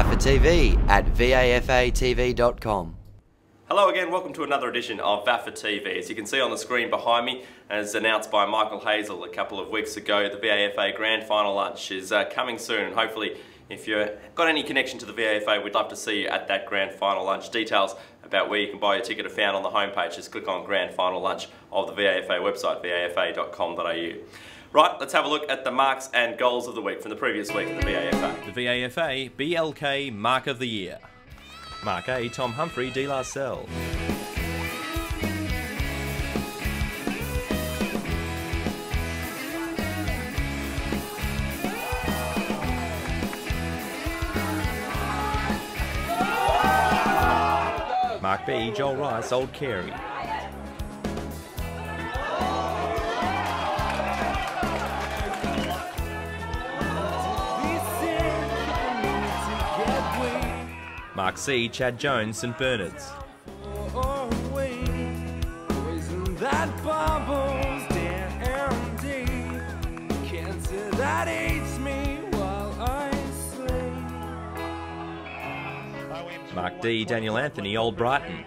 VAFA TV at vafatv.com. Hello again, welcome to another edition of VAFA TV. As you can see on the screen behind me, as announced by Michael Hazel a couple of weeks ago, the VAFA Grand Final Lunch is coming soon, and hopefully if you've got any connection to the VAFA, we'd love to see you at that Grand Final Lunch. Details about where you can buy your ticket are found on the homepage. Just click on Grand Final Lunch of the VAFA website, vafa.com.au. Right, let's have a look at the marks and goals of the week from the previous week of the VAFA. The VAFA BLK Mark of the Year. Mark A, Tom Humphrey de la Selle. Mark B, Joel Rice, Old Carey. Mark C, Chad Jones, St Bernard's. Mark D, Daniel Anthony, Old Brighton.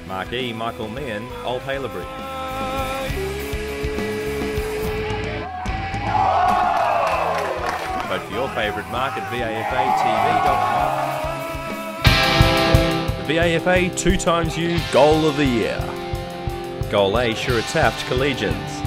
Mark E, Michael Meehan, Old Haileybury. Vote for your favourite mark at vafatv.com. The VAFA 2XU Goal of the Year. Goal A, Shura Taft, Collegians.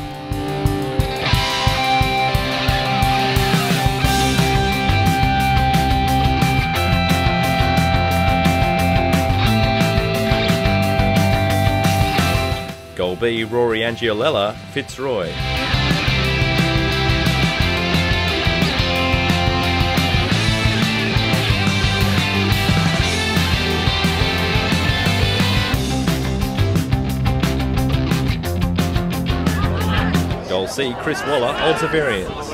Goal B, Rory Angiolella, Fitzroy. Goal C, Chris Waller, Old Severians.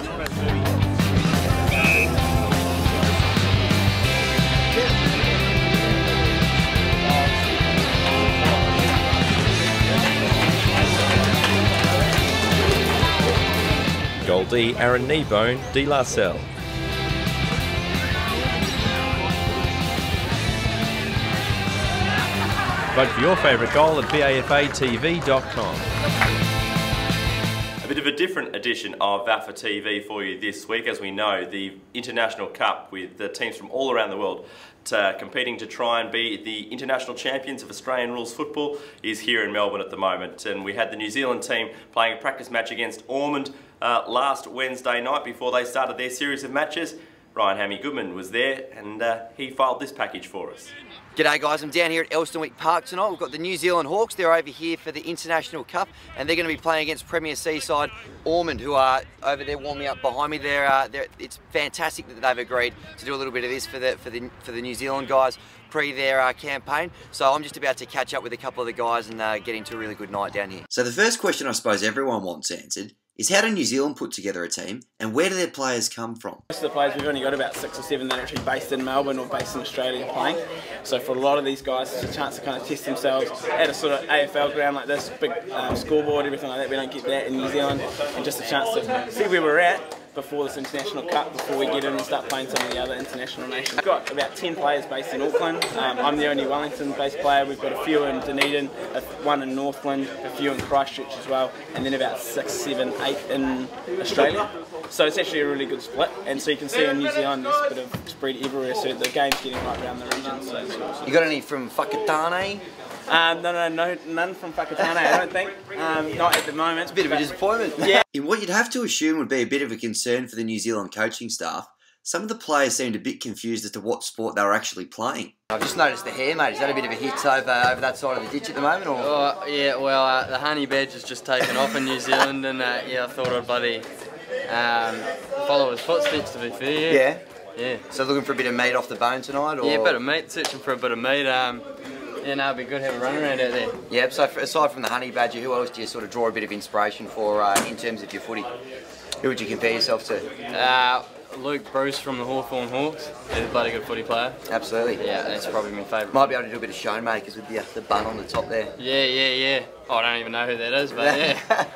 Goal D, Aaron Kneebone, de la Selle. Vote for your favourite goal at vafatv.com. A bit of a different edition of VAFA TV for you this week. As we know, the International Cup with the teams from all around the world competing to try and be the international champions of Australian rules football is here in Melbourne at the moment. And we had the New Zealand team playing a practice match against Ormond last Wednesday night before they started their series of matches. Ryan Hammy Goodman was there and he filed this package for us. G'day guys, I'm down here at Elstonwick Park tonight. We've got the New Zealand Hawks. They're over here for the International Cup and they're going to be playing against Premier Seaside Ormond, who are over there warming up behind me. It's fantastic that they've agreed to do a little bit of this for the New Zealand guys pre their campaign. So I'm just about to catch up with a couple of the guys and get into a really good night down here. So the first question I suppose everyone wants answered is, how do New Zealand put together a team and where do their players come from? Most of the players, we've only got about 6 or 7 that are actually based in Melbourne or based in Australia playing. So for a lot of these guys, it's a chance to kind of test themselves at a sort of AFL ground like this, big scoreboard, everything like that. We don't get that in New Zealand, and just a chance to see where we're at before this International Cup, before we get in and start playing some of the other international nations. We've got about 10 players based in Auckland. I'm the only Wellington-based player. We've got a few in Dunedin, one in Northland, a few in Christchurch as well, and then about 6, 7, 8 in Australia. So it's actually a really good split, and so you can see in New Zealand there's a bit of spread everywhere, so the game's getting right around the region. So it's awesome. You got any from Whakatane? No, none from Whakatane, I don't think. Not at the moment. It's a bit of a disappointment. Yeah. In what you'd have to assume would be a bit of a concern for the New Zealand coaching staff, some of the players seemed a bit confused as to what sport they were actually playing. I've just noticed the hair, mate. Is that a bit of a hit over that side of the ditch at the moment? Or? Oh, yeah, well, the honey badge has just taken off in New Zealand, and yeah, I thought I'd bloody follow his footsteps, to be fair. Yeah? Yeah. So looking for a bit of meat off the bone tonight? Or? Yeah, a bit of meat, searching for a bit of meat. Yeah, no, it'd be good to have a run around out there. Yeah, so aside from the honey badger, who else do you sort of draw a bit of inspiration for in terms of your footy? Who would you compare yourself to? Luke Bruce from the Hawthorn Hawks. He's a bloody good footy player. Absolutely. Yeah, that's probably my favourite. Might be able to do a bit of showmakers with the bun on the top there. Yeah. Oh, I don't even know who that is, but yeah.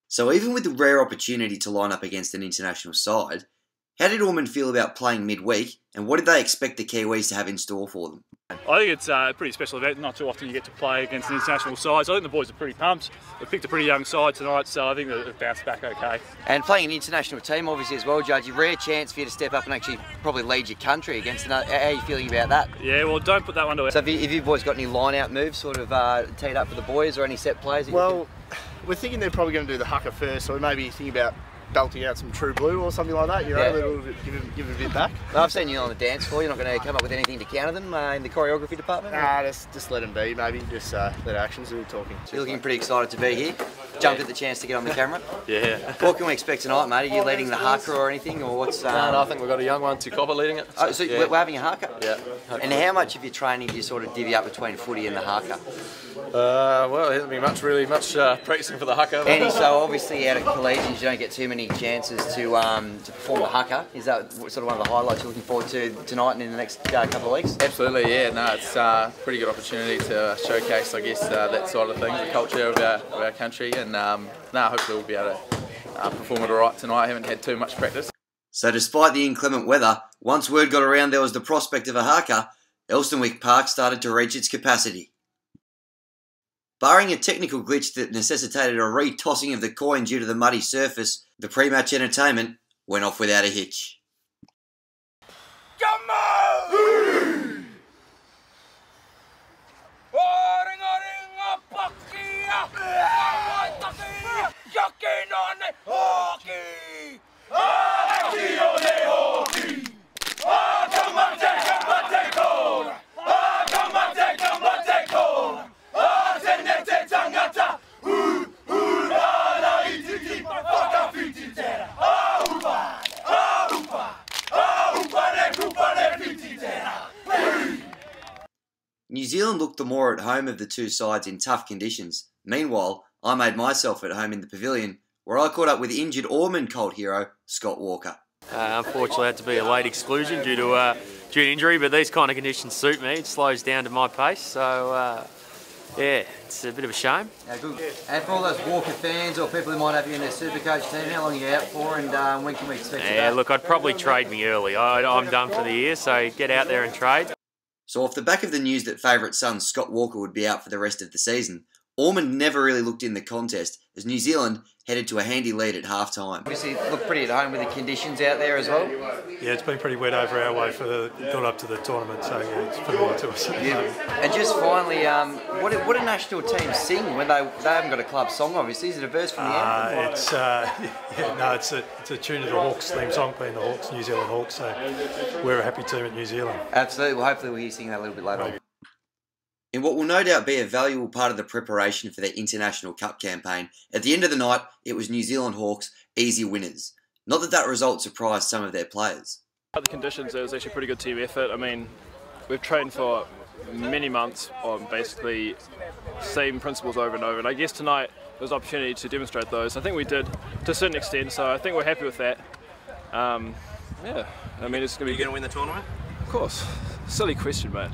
So even with the rare opportunity to line up against an international side, how did Ormond feel about playing midweek, and what did they expect the Kiwis to have in store for them? I think it's a pretty special event. Not too often you get to play against an international side, so I think the boys are pretty pumped. They've picked a pretty young side tonight, so I think they've bounced back okay. And playing an international team, obviously, as well, Judge, a rare chance for you to step up and actually probably lead your country against another. How are you feeling about that? Yeah, well, don't put that one to it. So have you boys got any line-out moves sort of teed up for the boys, or any set plays? Well, we're thinking they're probably going to do the haka first, so we may be thinking about belting out some True Blue or something like that, you know, Yeah. a little bit, give it a bit back. Well, I've seen you on the dance floor. You're not going to come up with anything to counter them in the choreography department? Nah, just let them be, maybe. Just let actions do the talking. You're looking pretty excited to be here. Jumped at the chance to get on the camera. Yeah. What can we expect tonight, mate? Are you leading the haka or anything, or what's? No, I think we've got a young one, Copper, leading it. Oh, so yeah. we're having a haka. Yeah. And how much of your training do you sort of divvy up between footy and the haka? Well, there hasn't been much practicing for the haka. Andy, so obviously out of collegians you don't get too many chances to perform the haka. Is that sort of one of the highlights you're looking forward to tonight and in the next couple of weeks? Absolutely, yeah. No, it's a pretty good opportunity to showcase, I guess, that side of things, the culture of our country, and hopefully we'll be able to perform it all right tonight. I haven't had too much practice. So despite the inclement weather, once word got around there was the prospect of a haka, Elsternwick Park started to reach its capacity. Barring a technical glitch that necessitated a re-tossing of the coin due to the muddy surface, the pre-match entertainment went off without a hitch. New Zealand looked the more at home of the two sides in tough conditions. Meanwhile, I made myself at home in the pavilion, where I caught up with injured Ormond Colt hero, Scott Walker. Unfortunately, I had to be a late exclusion due to injury, but these kind of conditions suit me. It slows down to my pace, so yeah, it's a bit of a shame. Yeah, good. And for all those Walker fans or people who might have you in their Supercoach team, how long are you out for, and when can we expect you back? Look, I'd probably trade me early. I'm done for the year, so get out there and trade. So off the back of the news that favourite son Scott Walker would be out for the rest of the season, Ormond never really looked in the contest as New Zealand headed to a handy lead at half-time. Obviously looked pretty at home with the conditions out there as well. Yeah, it's been pretty wet over our way for the build up to the tournament, so yeah, it's familiar to us. Yeah. And just finally, what do national teams sing when they haven't got a club song? Obviously, is it a verse from the anthem? It's a tune to the Hawks theme song, being the Hawks, New Zealand Hawks. So we're a happy team at New Zealand. Absolutely. Well, hopefully we'll hear you singing that a little bit later on. In what will no doubt be a valuable part of the preparation for their International Cup campaign, at the end of the night, it was New Zealand Hawks easy winners. Not that result surprised some of their players. The conditions, it was actually a pretty good team effort. I mean, we've trained for many months on basically same principles over and over, and I guess tonight there was an opportunity to demonstrate those. I think we did to a certain extent, so I think we're happy with that. Yeah, I mean, it's going to be... Are you going to win the tournament? Of course. Silly question, mate.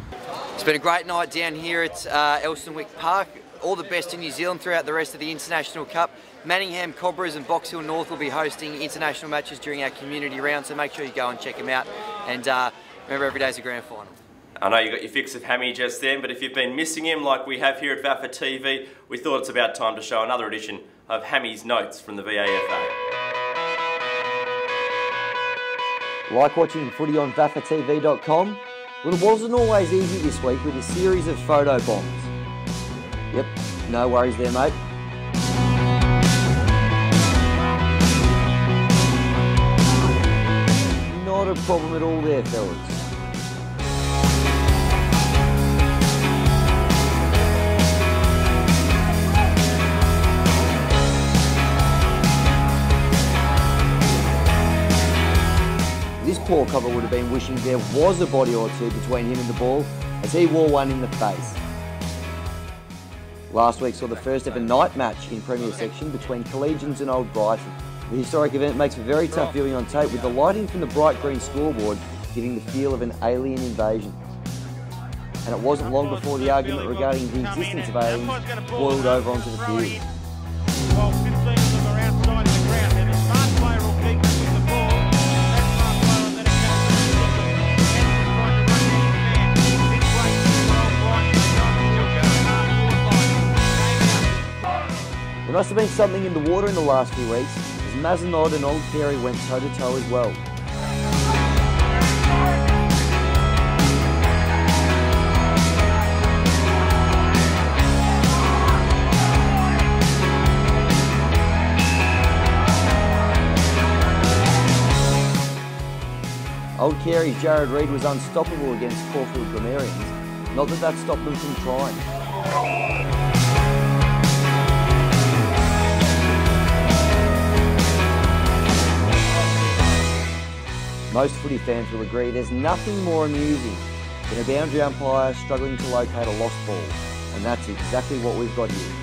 It's been a great night down here at Elsternwick Park. All the best in New Zealand throughout the rest of the International Cup. Manningham Cobras and Box Hill North will be hosting international matches during our community round, so make sure you go and check them out. And remember, every day's a grand final. I know you got your fix of Hammy just then, but if you've been missing him like we have here at VAFA TV, we thought it's about time to show another edition of Hammy's Notes from the VAFA. Like watching footy on VAFATV.com? Well, it wasn't always easy this week with a series of photo bombs. Yep, no worries there, mate. Not a problem at all there, fellas. This poor cobber would have been wishing there was a body or two between him and the ball as he wore one in the face. Last week saw the first ever night match in Premier Section between Collegians and Old Brighton. The historic event makes for very tough viewing on tape, with the lighting from the bright green scoreboard giving the feel of an alien invasion. And it wasn't long before the argument regarding the existence of aliens boiled over onto the field. There must have been something in the water in the last few weeks, as Mazenod and Old Carey went toe-to-toe as well. Old Carey's Jared Reid was unstoppable against Caulfield grammarians, not that stopped them from trying. Most footy fans will agree there's nothing more amusing than a boundary umpire struggling to locate a lost ball, and that's exactly what we've got here.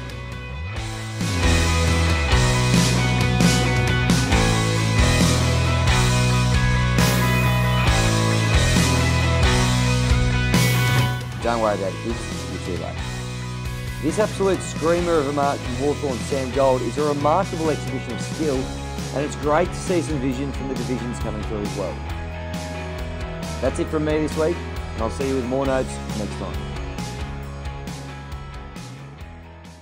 Don't worry about it, kids, you're too late. This absolute screamer of a mark from Hawthorn's Sam Gold is a remarkable exhibition of skill, and it's great to see some vision from the divisions coming through as well. That's it from me this week, and I'll see you with more notes next time.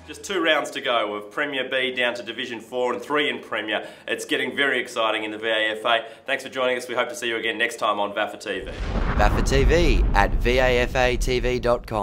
Just 2 rounds to go of Premier B down to Division 4 and 3 in Premier. It's getting very exciting in the VAFA. Thanks for joining us. We hope to see you again next time on VAFA TV. VAFA TV at vafatv.com.